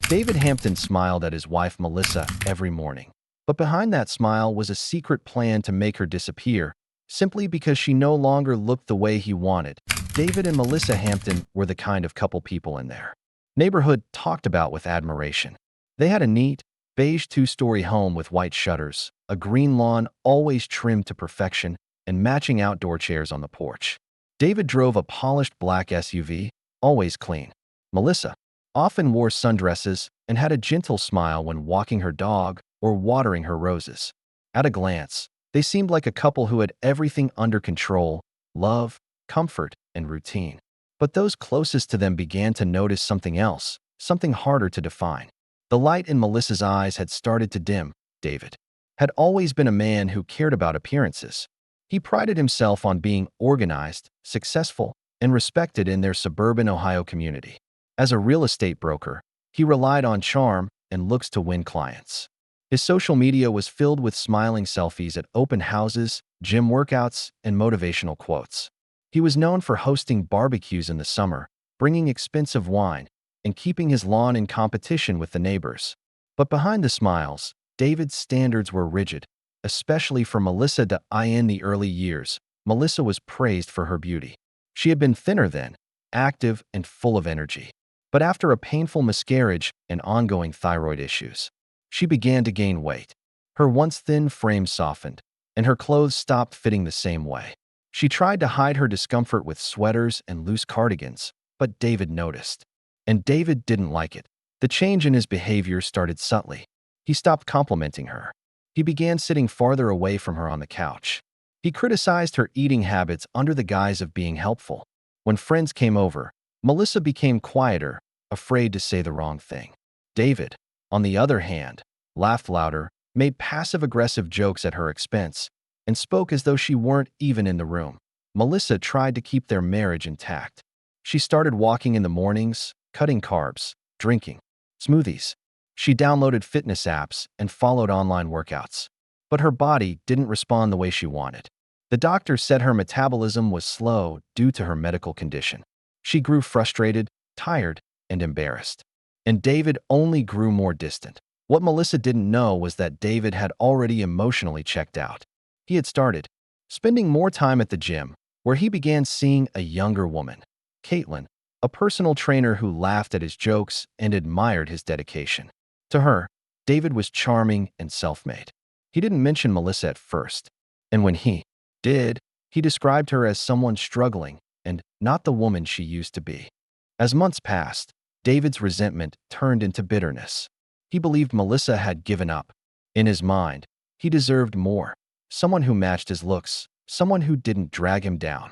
David Hampton smiled at his wife Melissa every morning. But behind that smile was a secret plan to make her disappear, simply because she no longer looked the way he wanted. David and Melissa Hampton were the kind of couple people in their neighborhood talked about with admiration. They had a neat, beige two-story home with white shutters, a green lawn always trimmed to perfection, and matching outdoor chairs on the porch. David drove a polished black SUV, always clean. Melissa often wore sundresses and had a gentle smile when walking her dog or watering her roses. At a glance, they seemed like a couple who had everything under control: love, comfort, and routine. But those closest to them began to notice something else, something harder to define. The light in Melissa's eyes had started to dim. David had always been a man who cared about appearances. He prided himself on being organized, successful, and respected in their suburban Ohio community. As a real estate broker, he relied on charm and looks to win clients. His social media was filled with smiling selfies at open houses, gym workouts, and motivational quotes. He was known for hosting barbecues in the summer, bringing expensive wine, and keeping his lawn in competition with the neighbors. But behind the smiles, David's standards were rigid, especially for Melissa. In the early years, Melissa was praised for her beauty. She had been thinner then, active and full of energy. But after a painful miscarriage and ongoing thyroid issues, she began to gain weight. Her once thin frame softened, and her clothes stopped fitting the same way. She tried to hide her discomfort with sweaters and loose cardigans, but David noticed. And David didn't like it. The change in his behavior started subtly. He stopped complimenting her. He began sitting farther away from her on the couch. He criticized her eating habits under the guise of being helpful. When friends came over, Melissa became quieter, afraid to say the wrong thing. David, on the other hand, laughed louder, made passive-aggressive jokes at her expense, and spoke as though she weren't even in the room. Melissa tried to keep their marriage intact. She started walking in the mornings, cutting carbs, drinking smoothies. She downloaded fitness apps and followed online workouts. But her body didn't respond the way she wanted. The doctor said her metabolism was slow due to her medical condition. She grew frustrated, tired, and embarrassed. And David only grew more distant. What Melissa didn't know was that David had already emotionally checked out. He had started spending more time at the gym, where he began seeing a younger woman, Caitlin, a personal trainer who laughed at his jokes and admired his dedication. To her, David was charming and self-made. He didn't mention Melissa at first, and when he did, he described her as someone struggling and not the woman she used to be. As months passed, David's resentment turned into bitterness. He believed Melissa had given up. In his mind, he deserved more. Someone who matched his looks, someone who didn't drag him down.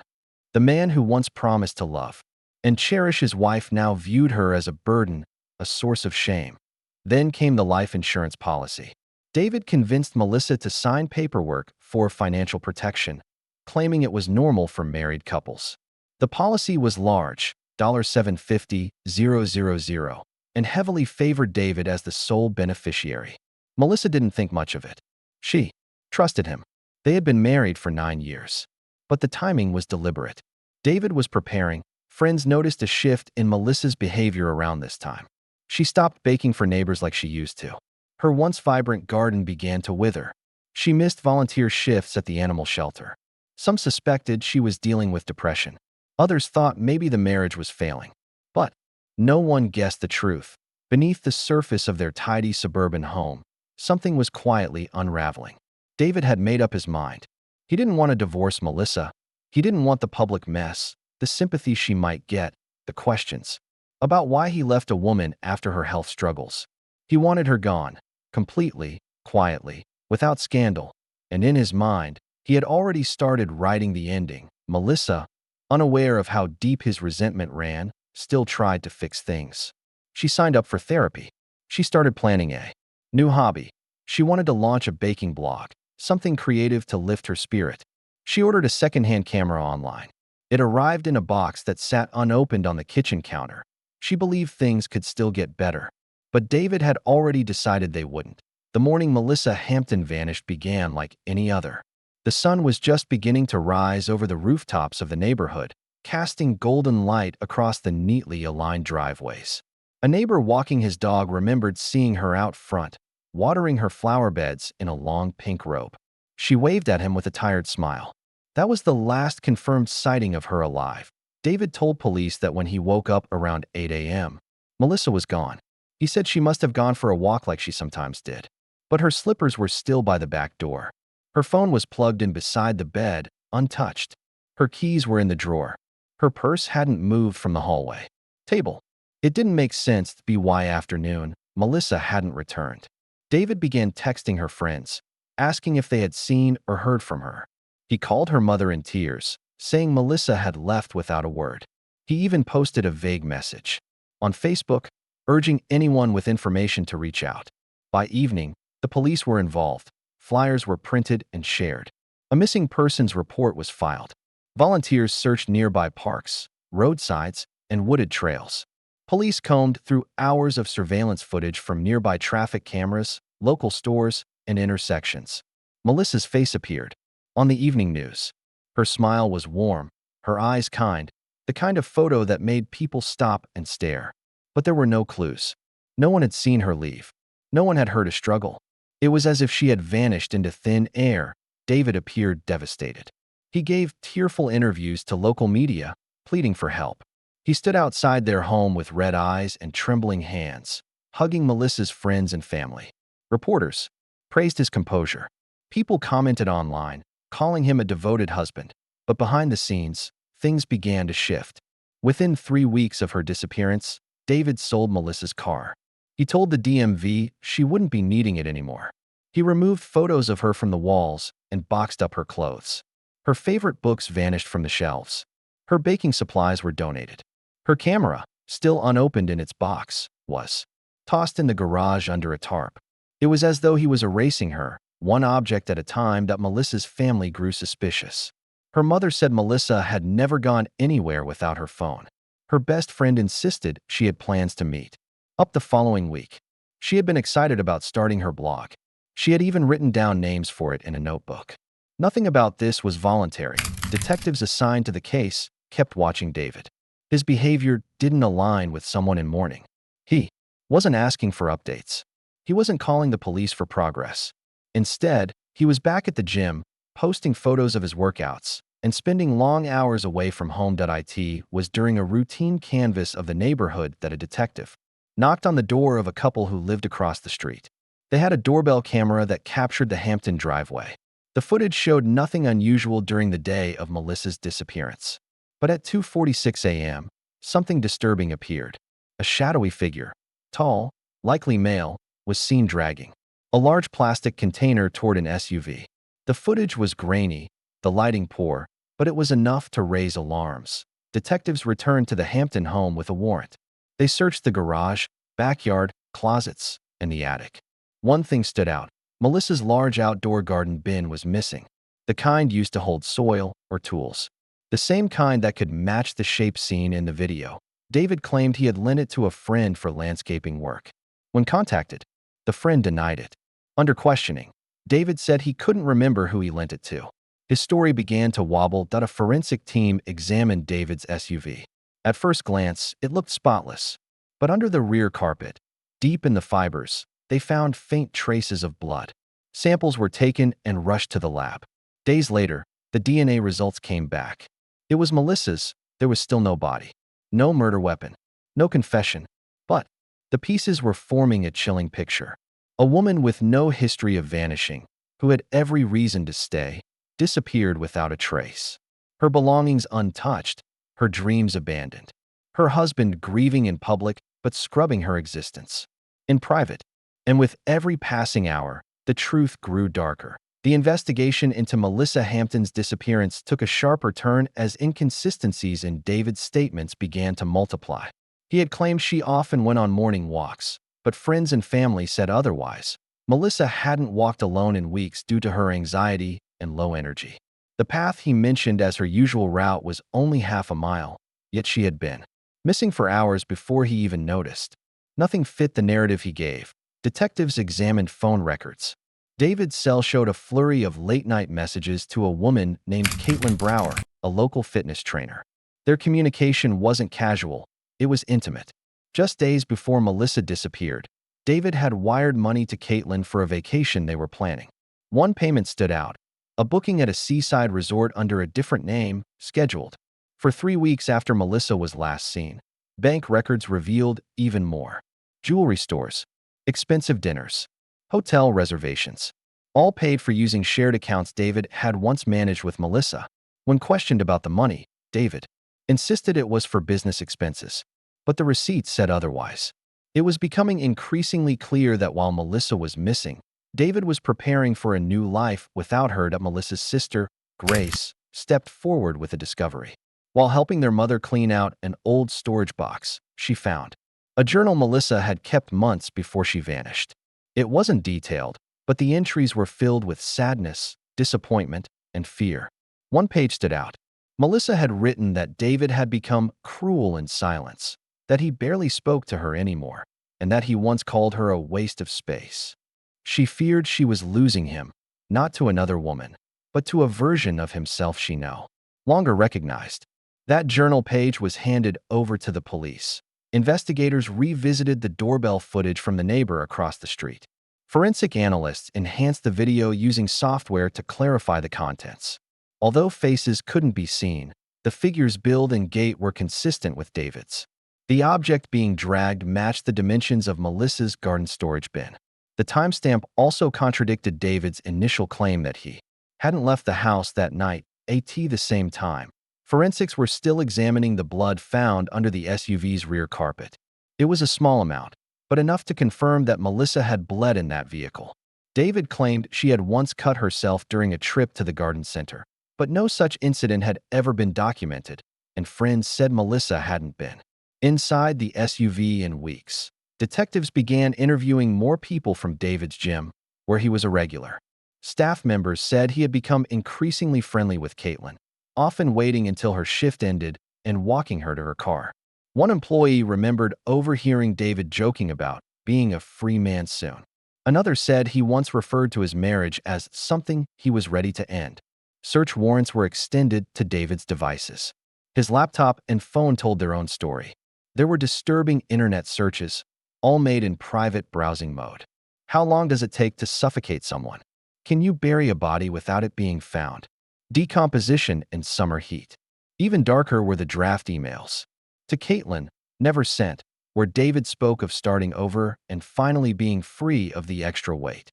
The man who once promised to love and cherish his wife now viewed her as a burden, a source of shame. Then came the life insurance policy. David convinced Melissa to sign paperwork for financial protection, claiming it was normal for married couples. The policy was large, $750,000, and heavily favored David as the sole beneficiary. Melissa didn't think much of it. She trusted him. They had been married for 9 years. But the timing was deliberate. David was preparing. Friends noticed a shift in Melissa's behavior around this time. She stopped baking for neighbors like she used to. Her once vibrant garden began to wither. She missed volunteer shifts at the animal shelter. Some suspected she was dealing with depression. Others thought maybe the marriage was failing. But no one guessed the truth. Beneath the surface of their tidy suburban home, something was quietly unraveling. David had made up his mind. He didn't want to divorce Melissa. He didn't want the public mess, the sympathy she might get, the questions about why he left a woman after her health struggles. He wanted her gone, completely, quietly, without scandal. And in his mind, he had already started writing the ending. Melissa, unaware of how deep his resentment ran, still tried to fix things. She signed up for therapy. She started planning a new hobby. She wanted to launch a baking blog, something creative to lift her spirit. She ordered a secondhand camera online. It arrived in a box that sat unopened on the kitchen counter. She believed things could still get better. But David had already decided they wouldn't. The morning Melissa Hampton vanished began like any other. The sun was just beginning to rise over the rooftops of the neighborhood, casting golden light across the neatly aligned driveways. A neighbor walking his dog remembered seeing her out front, watering her flower beds in a long pink robe. She waved at him with a tired smile. That was the last confirmed sighting of her alive. David told police that when he woke up around 8 a.m., Melissa was gone. He said she must have gone for a walk like she sometimes did. But her slippers were still by the back door. Her phone was plugged in beside the bed, untouched. Her keys were in the drawer. Her purse hadn't moved from the hallway table. It didn't make sense to be why afternoon Melissa hadn't returned. David began texting her friends, asking if they had seen or heard from her. He called her mother in tears, saying Melissa had left without a word. He even posted a vague message on Facebook, urging anyone with information to reach out. By evening, the police were involved. Flyers were printed and shared. A missing persons report was filed. Volunteers searched nearby parks, roadsides, and wooded trails. Police combed through hours of surveillance footage from nearby traffic cameras, local stores, and intersections. Melissa's face appeared on the evening news. Her smile was warm, her eyes kind, the kind of photo that made people stop and stare. But there were no clues. No one had seen her leave. No one had heard a struggle. It was as if she had vanished into thin air. David appeared devastated. He gave tearful interviews to local media, pleading for help. He stood outside their home with red eyes and trembling hands, hugging Melissa's friends and family. Reporters praised his composure. People commented online, calling him a devoted husband. But behind the scenes, things began to shift. Within 3 weeks of her disappearance, David sold Melissa's car. He told the DMV she wouldn't be needing it anymore. He removed photos of her from the walls and boxed up her clothes. Her favorite books vanished from the shelves. Her baking supplies were donated. Her camera, still unopened in its box, was tossed in the garage under a tarp. It was as though he was erasing her, one object at a time. That Melissa's family grew suspicious. Her mother said Melissa had never gone anywhere without her phone. Her best friend insisted she had plans to meet up the following week. She had been excited about starting her blog. She had even written down names for it in a notebook. Nothing about this was voluntary. Detectives assigned to the case kept watching David. His behavior didn't align with someone in mourning. He wasn't asking for updates. He wasn't calling the police for progress. Instead, he was back at the gym, posting photos of his workouts, and spending long hours away from home. It was during a routine canvass of the neighborhood that a detective knocked on the door of a couple who lived across the street. They had a doorbell camera that captured the Hampton driveway. The footage showed nothing unusual during the day of Melissa's disappearance. But at 2:46 a.m., something disturbing appeared. A shadowy figure, tall, likely male, was seen dragging a large plastic container toward an SUV. The footage was grainy, the lighting poor, but it was enough to raise alarms. Detectives returned to the Hampton home with a warrant. They searched the garage, backyard, closets, and the attic. One thing stood out. Melissa's large outdoor garden bin was missing, the kind used to hold soil or tools. The same kind that could match the shape seen in the video. David claimed he had lent it to a friend for landscaping work. When contacted, the friend denied it. Under questioning, David said he couldn't remember who he lent it to. His story began to wobble. A forensic team examined David's SUV. At first glance, it looked spotless. But under the rear carpet, deep in the fibers, they found faint traces of blood. Samples were taken and rushed to the lab. Days later, the DNA results came back. It was Melissa's. There was still no body, no murder weapon, no confession. But the pieces were forming a chilling picture. A woman with no history of vanishing, who had every reason to stay, disappeared without a trace. Her belongings untouched, her dreams abandoned. Her husband grieving in public but scrubbing her existence in private. And with every passing hour, the truth grew darker. The investigation into Melissa Hampton's disappearance took a sharper turn as inconsistencies in David's statements began to multiply. He had claimed she often went on morning walks, but friends and family said otherwise. Melissa hadn't walked alone in weeks due to her anxiety and low energy. The path he mentioned as her usual route was only half a mile, yet she had been missing for hours before he even noticed. Nothing fit the narrative he gave. Detectives examined phone records. David's cell showed a flurry of late-night messages to a woman named Caitlin Brower, a local fitness trainer. Their communication wasn't casual, it was intimate. Just days before Melissa disappeared, David had wired money to Caitlin for a vacation they were planning. One payment stood out, a booking at a seaside resort under a different name, scheduled for 3 weeks after Melissa was last seen. Bank records revealed even more. Jewelry stores, expensive dinners, hotel reservations, all paid for using shared accounts David had once managed with Melissa. When questioned about the money, David insisted it was for business expenses, but the receipts said otherwise. It was becoming increasingly clear that while Melissa was missing, David was preparing for a new life without her. That Melissa's sister, Grace, stepped forward with a discovery. While helping their mother clean out an old storage box, she found a journal Melissa had kept months before she vanished. It wasn't detailed, but the entries were filled with sadness, disappointment, and fear. One page stood out. Melissa had written that David had become cruel in silence, that he barely spoke to her anymore, and that he once called her a waste of space. She feared she was losing him, not to another woman, but to a version of himself she no longer recognized. That journal page was handed over to the police. Investigators revisited the doorbell footage from the neighbor across the street. Forensic analysts enhanced the video using software to clarify the contents. Although faces couldn't be seen, the figure's build and gait were consistent with David's. The object being dragged matched the dimensions of Melissa's garden storage bin. The timestamp also contradicted David's initial claim that he hadn't left the house that night at the same time. Forensics were still examining the blood found under the SUV's rear carpet. It was a small amount, but enough to confirm that Melissa had bled in that vehicle. David claimed she had once cut herself during a trip to the garden center, but no such incident had ever been documented, and friends said Melissa hadn't been inside the SUV in weeks. Detectives began interviewing more people from David's gym, where he was a regular. Staff members said he had become increasingly friendly with Caitlin, often waiting until her shift ended and walking her to her car. One employee remembered overhearing David joking about being a free man soon. Another said he once referred to his marriage as something he was ready to end. Search warrants were extended to David's devices. His laptop and phone told their own story. There were disturbing internet searches, all made in private browsing mode. How long does it take to suffocate someone? Can you bury a body without it being found? Decomposition in summer heat. Even darker were the draft emails. To Caitlin, never sent, where David spoke of starting over and finally being free of the extra weight.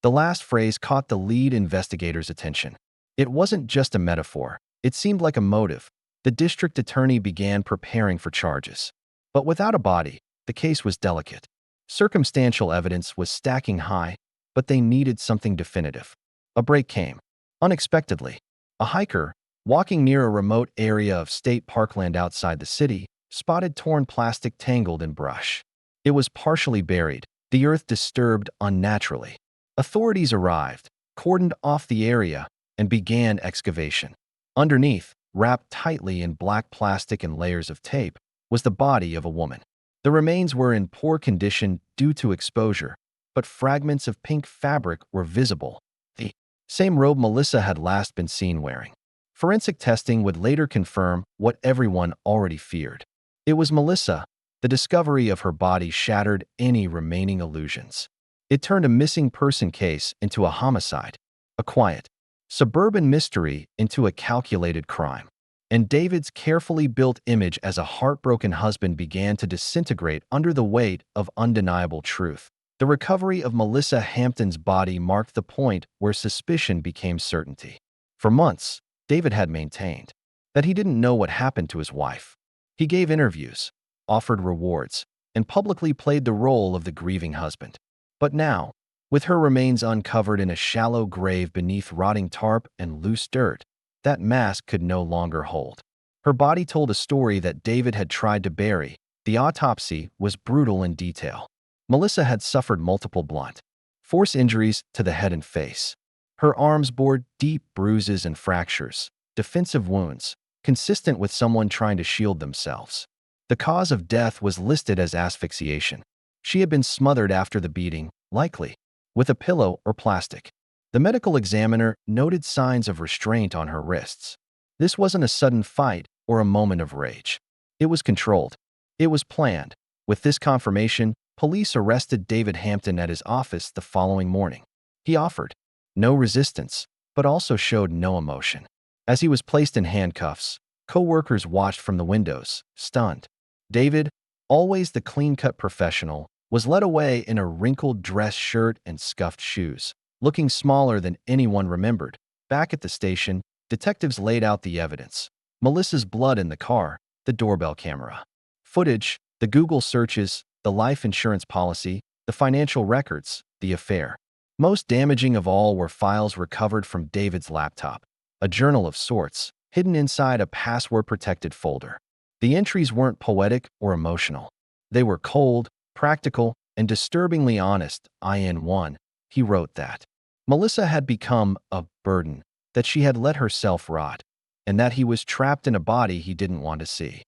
The last phrase caught the lead investigator's attention. It wasn't just a metaphor. It seemed like a motive. The district attorney began preparing for charges. But without a body, the case was delicate. Circumstantial evidence was stacking high, but they needed something definitive. A break came. Unexpectedly. A hiker, walking near a remote area of state parkland outside the city, spotted torn plastic tangled in brush. It was partially buried, the earth disturbed unnaturally. Authorities arrived, cordoned off the area, and began excavation. Underneath, wrapped tightly in black plastic and layers of tape, was the body of a woman. The remains were in poor condition due to exposure, but fragments of pink fabric were visible, the same robe Melissa had last been seen wearing. Forensic testing would later confirm what everyone already feared. It was Melissa. The discovery of her body shattered any remaining illusions. It turned a missing person case into a homicide, a quiet, suburban mystery into a calculated crime. And David's carefully built image as a heartbroken husband began to disintegrate under the weight of undeniable truth. The recovery of Melissa Hampton's body marked the point where suspicion became certainty. For months, David had maintained that he didn't know what happened to his wife. He gave interviews, offered rewards, and publicly played the role of the grieving husband. But now, with her remains uncovered in a shallow grave beneath rotting tarp and loose dirt, that mask could no longer hold. Her body told a story that David had tried to bury. The autopsy was brutal in detail. Melissa had suffered multiple blunt force injuries to the head and face. Her arms bore deep bruises and fractures, defensive wounds, consistent with someone trying to shield themselves. The cause of death was listed as asphyxiation. She had been smothered after the beating, likely with a pillow or plastic. The medical examiner noted signs of restraint on her wrists. This wasn't a sudden fight or a moment of rage. It was controlled. It was planned. With this confirmation, police arrested David Hampton at his office the following morning. He offered no resistance, but also showed no emotion. As he was placed in handcuffs, co-workers watched from the windows, stunned. David, always the clean-cut professional, was led away in a wrinkled dress shirt and scuffed shoes, looking smaller than anyone remembered. Back at the station, detectives laid out the evidence. Melissa's blood in the car, the doorbell camera, footage, the Google searches, the life insurance policy, the financial records, the affair. Most damaging of all were files recovered from David's laptop, a journal of sorts, hidden inside a password-protected folder. The entries weren't poetic or emotional. They were cold, practical, and disturbingly honest. In one, he wrote that Melissa had become a burden, that she had let herself rot, and that he was trapped in a body he didn't want to see.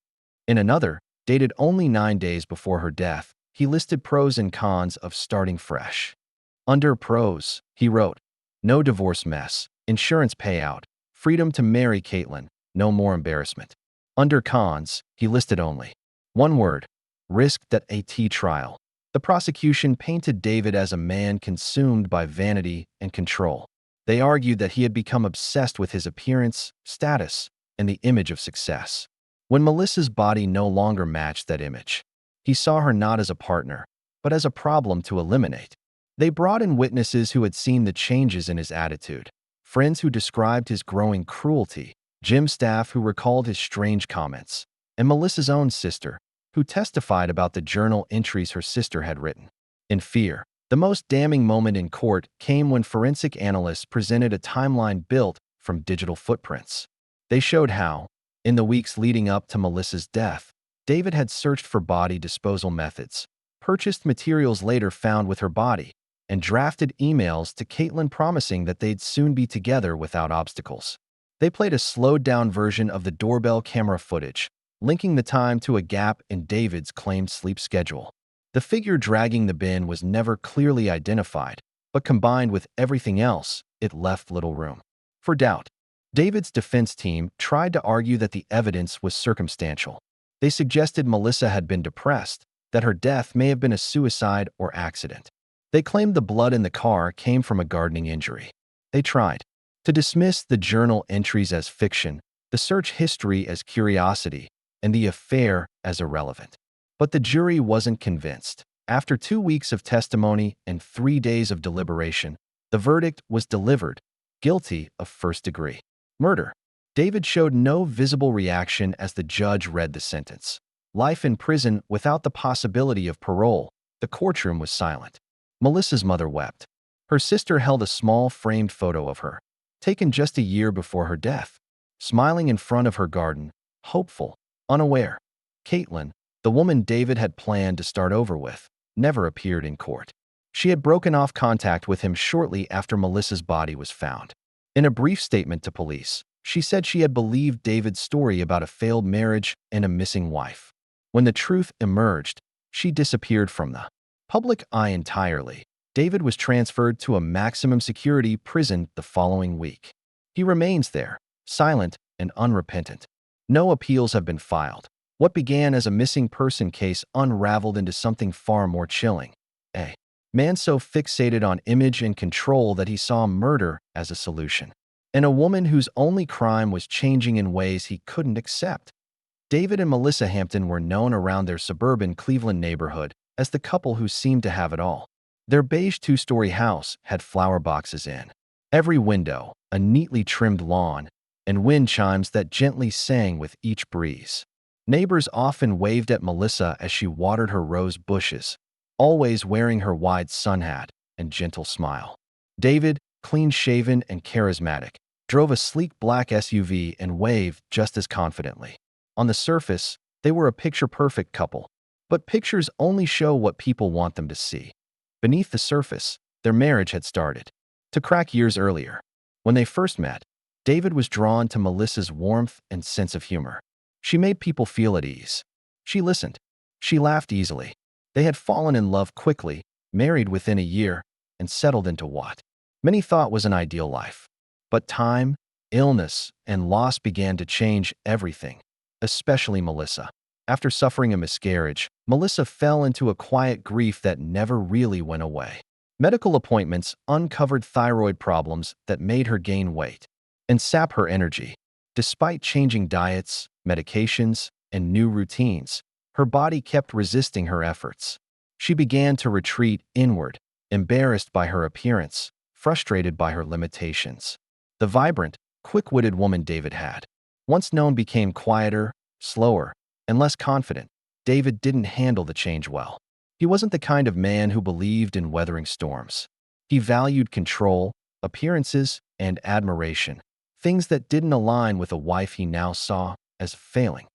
In another, dated only 9 days before her death, he listed pros and cons of starting fresh. Under pros, he wrote, no divorce mess, insurance payout, freedom to marry Caitlin, no more embarrassment. Under cons, he listed only one word, risked at a trial. The prosecution painted David as a man consumed by vanity and control. They argued that he had become obsessed with his appearance, status, and the image of success. When Melissa's body no longer matched that image, he saw her not as a partner, but as a problem to eliminate. They brought in witnesses who had seen the changes in his attitude, friends who described his growing cruelty, gym staff who recalled his strange comments, and Melissa's own sister, who testified about the journal entries her sister had written. In fear, the most damning moment in court came when forensic analysts presented a timeline built from digital footprints. They showed how, in the weeks leading up to Melissa's death, David had searched for body disposal methods, purchased materials later found with her body, and drafted emails to Caitlin promising that they'd soon be together without obstacles. They played a slowed-down version of the doorbell camera footage, linking the time to a gap in David's claimed sleep schedule. The figure dragging the bin was never clearly identified, but combined with everything else, it left little room for doubt. David's defense team tried to argue that the evidence was circumstantial. They suggested Melissa had been depressed, that her death may have been a suicide or accident. They claimed the blood in the car came from a gardening injury. They tried to dismiss the journal entries as fiction, the search history as curiosity, and the affair as irrelevant. But the jury wasn't convinced. After 2 weeks of testimony and 3 days of deliberation, the verdict was delivered, guilty of first-degree murder. David showed no visible reaction as the judge read the sentence. Life in prison without the possibility of parole. The courtroom was silent. Melissa's mother wept. Her sister held a small framed photo of her, taken just a year before her death, smiling in front of her garden, hopeful, unaware. Caitlin, the woman David had planned to start over with, never appeared in court. She had broken off contact with him shortly after Melissa's body was found. In a brief statement to police, she said she had believed David's story about a failed marriage and a missing wife. When the truth emerged, she disappeared from the public eye entirely. David was transferred to a maximum security prison the following week. He remains there, silent and unrepentant. No appeals have been filed. What began as a missing person case unraveled into something far more chilling. A man so fixated on image and control that he saw murder as a solution. And a woman whose only crime was changing in ways he couldn't accept. David and Melissa Hampton were known around their suburban Cleveland neighborhood as the couple who seemed to have it all. Their beige 2-story house had flower boxes in every window, a neatly trimmed lawn, and wind chimes that gently sang with each breeze. Neighbors often waved at Melissa as she watered her rose bushes, always wearing her wide sun hat and gentle smile. David, clean-shaven and charismatic, drove a sleek black SUV and waved just as confidently. On the surface, they were a picture-perfect couple, but pictures only show what people want them to see. Beneath the surface, their marriage had started to crack years earlier. When they first met, David was drawn to Melissa's warmth and sense of humor. She made people feel at ease. She listened. She laughed easily. They had fallen in love quickly, married within a year, and settled into what many thought was an ideal life. But time, illness, and loss began to change everything, especially Melissa. After suffering a miscarriage, Melissa fell into a quiet grief that never really went away. Medical appointments uncovered thyroid problems that made her gain weight and sap her energy. Despite changing diets, medications, and new routines, her body kept resisting her efforts. She began to retreat inward, embarrassed by her appearance, frustrated by her limitations. The vibrant, quick-witted woman David had once known became quieter, slower, and less confident. David didn't handle the change well. He wasn't the kind of man who believed in weathering storms. He valued control, appearances, and admiration, things that didn't align with a wife he now saw as failing.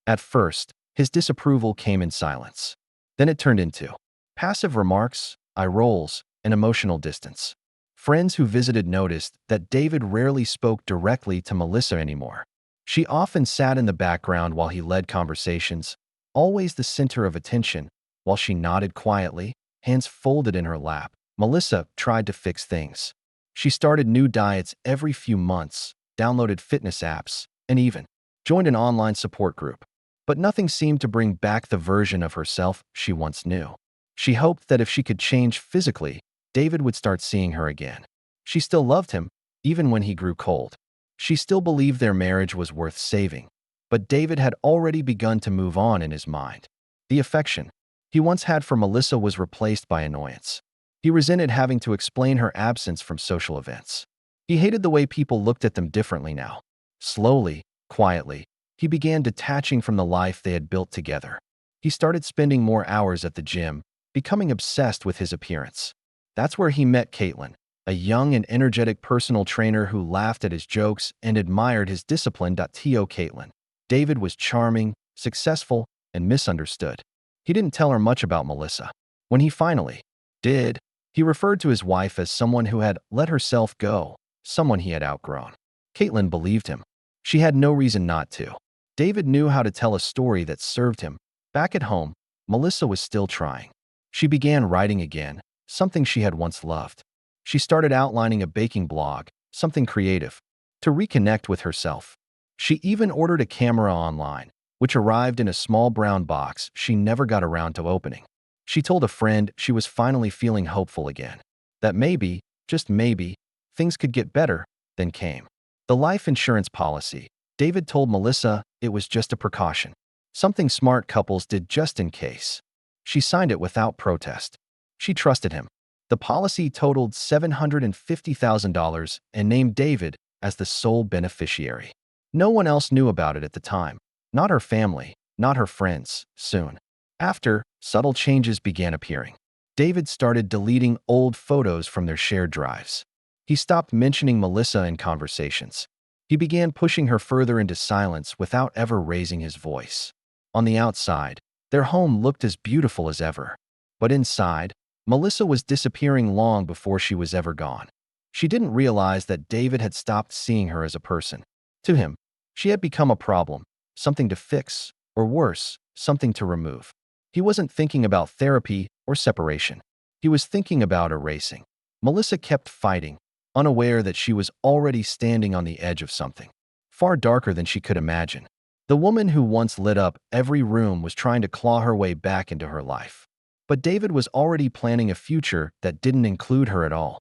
At first, his disapproval came in silence. Then it turned into passive remarks, eye rolls, and emotional distance. Friends who visited noticed that David rarely spoke directly to Melissa anymore. She often sat in the background while he led conversations, always the center of attention, while she nodded quietly, hands folded in her lap. Melissa tried to fix things. She started new diets every few months, downloaded fitness apps, and even joined an online support group. But nothing seemed to bring back the version of herself she once knew. She hoped that if she could change physically, David would start seeing her again. She still loved him, even when he grew cold. She still believed their marriage was worth saving. But David had already begun to move on in his mind. The affection he once had for Melissa was replaced by annoyance. He resented having to explain her absence from social events. He hated the way people looked at them differently now. Slowly, quietly, he began detaching from the life they had built together. He started spending more hours at the gym, becoming obsessed with his appearance. That's where he met Caitlin, a young and energetic personal trainer who laughed at his jokes and admired his discipline. Caitlin. David was charming, successful, and misunderstood. He didn't tell her much about Melissa. When he finally did, he referred to his wife as someone who had let herself go, someone he had outgrown. Caitlin believed him. She had no reason not to. David knew how to tell a story that served him. Back at home, Melissa was still trying. She began writing again, something she had once loved. She started outlining a baking blog, something creative, to reconnect with herself. She even ordered a camera online, which arrived in a small brown box she never got around to opening. She told a friend she was finally feeling hopeful again. That maybe, just maybe, things could get better. Then came the life insurance policy. David told Melissa it was just a precaution, something smart couples did just in case. She signed it without protest. She trusted him. The policy totaled $750,000 and named David as the sole beneficiary. No one else knew about it at the time. Not her family, not her friends. Soon after, subtle changes began appearing. David started deleting old photos from their shared drives. He stopped mentioning Melissa in conversations. He began pushing her further into silence without ever raising his voice. On the outside, their home looked as beautiful as ever. But inside, Melissa was disappearing long before she was ever gone. She didn't realize that David had stopped seeing her as a person. To him, she had become a problem, something to fix, or worse, something to remove. He wasn't thinking about therapy or separation. He was thinking about erasing. Melissa kept fighting, unaware that she was already standing on the edge of something far darker than she could imagine. The woman who once lit up every room was trying to claw her way back into her life. But David was already planning a future that didn't include her at all.